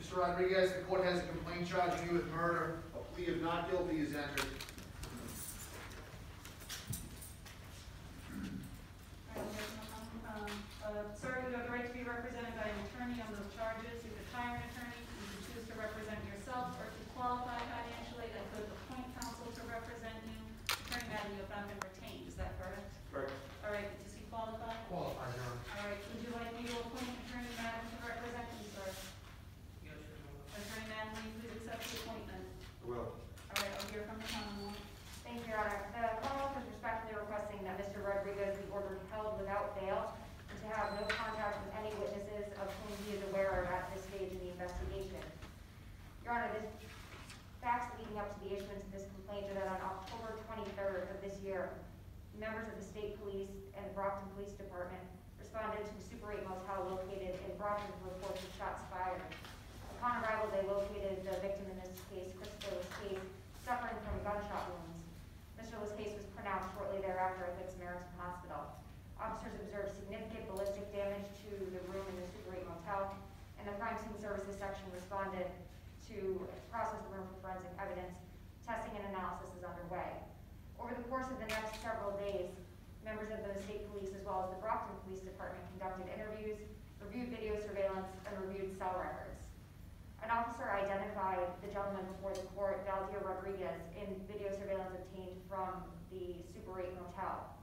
Mr. Rodrigues, the court has a complaint charging you with murder. A plea of not guilty is entered. Sir, you have the right to be represented by an attorney on those charges. You could hire an attorney, you could choose to represent yourself, or if you qualify financially, I could appoint counsel to represent you. Attorney Madden, you have not been retained, is that correct? Correct. All right, does he qualify? Qualified, Your Honor. All right, would you like me to appoint Attorney Madden to represent you, sir? Yes, Your Honor. Attorney Madden, will you please accept the appointment? I will. All right, I'll hear from the Commonwealth. Thank you, Your Honor. The Commonwealth is respectfully requesting that Mr. Rodrigues be ordered held without bail and to have no contact with any witnesses of whom he is aware of at this stage in the investigation. Your Honor, the facts leading up to the issuance of this complaint are that on October 23rd of this year, members of the State Police and the Brockton Police Department responded to the Super 8 motel located in Brockton with reports of shots fired. Upon arrival, they located the victim in this case, Christopher Lescase, suffering from gunshot wounds. Mr. Lescase was pronounced shortly thereafter at Good Samaritan Hospital. Officers observed significant ballistic damage to the room in the Super 8 motel, and the Crime Scene Services section responded to process the room for forensic evidence. Testing and analysis is underway. Over the course of the next several days, members of the State Police as well as the Brockton Police Department conducted interviews, reviewed video surveillance, and reviewed cell records. An officer identified the gentleman before the court, Valdir Rodrigues, in video surveillance obtained from the Super 8 motel.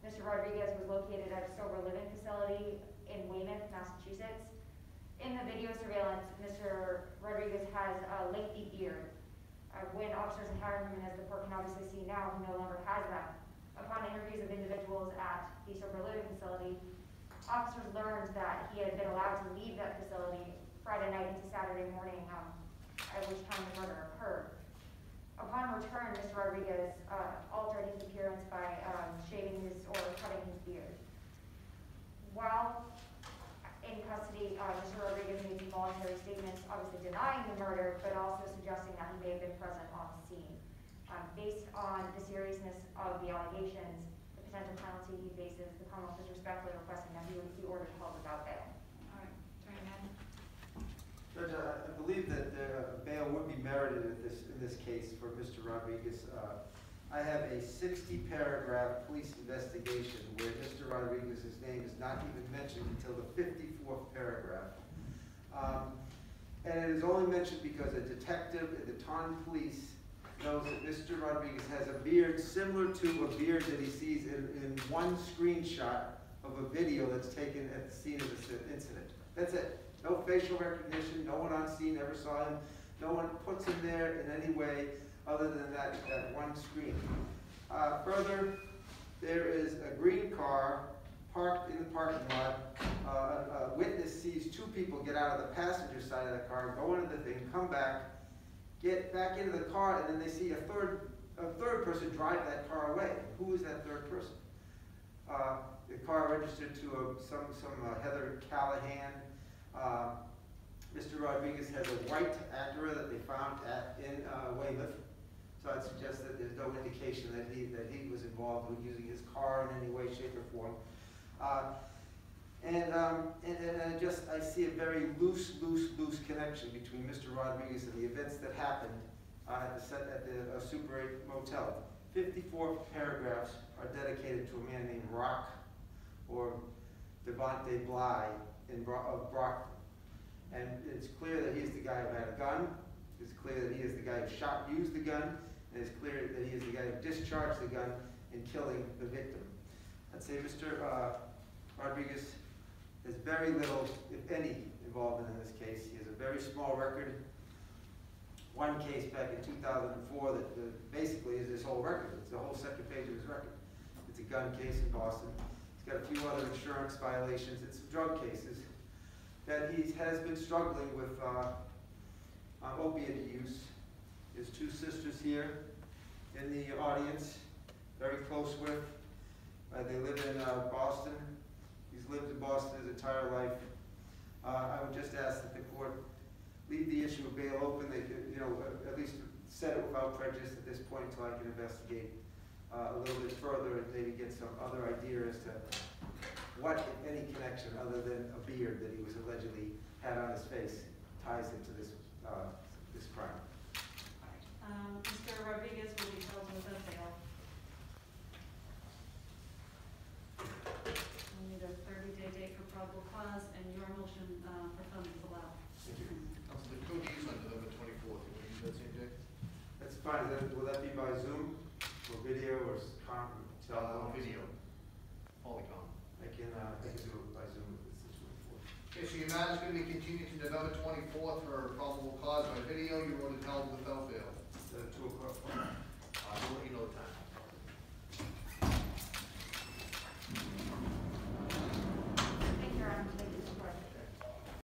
Mr. Rodrigues was located at a sober living facility in Weymouth, Massachusetts. In the video surveillance, Mr. Rodrigues has a lengthy beard. When officers encountered him, and as the court can obviously see now, he no longer has them. Upon interviews of individuals at the sober living facility, officers learned that he had been allowed to leave that facility Friday night into Saturday morning, at which time the murder occurred. Upon return, Mr. Rodrigues altered his appearance by shaving his or cutting his beard. While in custody, Mr. Rodrigues made some voluntary statements, obviously denying the murder, but also suggesting that he may have been present on the scene. Based on the seriousness of the allegations, the potential penalty he faces, the Commonwealth is respectfully requesting that he would be ordered held without bail. All right, Attorney Madden. Judge, I believe that bail would be merited in this case for Mr. Rodrigues. I have a 60-paragraph police investigation where Mr. Rodrigues' name is not even mentioned until the 54th paragraph. And it is only mentioned because a detective in the Taunton Police knows that Mr. Rodrigues has a beard similar to a beard that he sees in one screenshot of a video that's taken at the scene of this incident. That's it. No facial recognition, no one on scene ever saw him, no one puts him there in any way other than that one screen. Further, there is a green car parked in the parking lot. A witness sees two people get out of the passenger side of the car, go into the thing, come back, get back into the car, and then they see a third person drive that car away. Who is that third person? The car registered to some Heather Callahan. Mr. Rodrigues has a white Acura that they found in Weymouth, so I'd suggest that there's no indication that he was involved with using his car in any way, shape, or form. I see a very loose connection between Mr. Rodrigues and the events that happened at the Super 8 motel. 54 paragraphs are dedicated to a man named Rock or Devontae Bly of Brockton. And it's clear that he's the guy who had a gun. It's clear that he is the guy who used the gun. And it's clear that he is the guy who discharged the gun in killing the victim. I'd say Mr. Rodrigues has very little, if any, involvement in this case. He has a very small record. One case back in 2004 that basically is his whole record. It's the whole second page of his record. It's a gun case in Boston. He's got a few other insurance violations. It's drug cases that he has been struggling with opiate use. His two sisters here in the audience, very close with. They live in Boston. He's lived in Boston his entire life. I would just ask that the court leave the issue of bail open. They could, at least set it without prejudice at this point until I can investigate a little bit further and maybe get some other idea as to what, if any, connection other than a beard that he was allegedly had on his face ties into this, this crime. Mr. Rodriguez will be held without bail. We need a 30-day date for probable cause, and your motion for funding is allowed. Thank you. Councilman, could use on November 24th, you want to use that same day? That's fine. Will that be by Zoom or video or telephone? Video. Polycom. I can do it by Zoom if it's this one. Okay, so your matter is going to be continued to November 24th for probable cause by video. Your order held without bail. 2 o'clock. We'll let you know the time.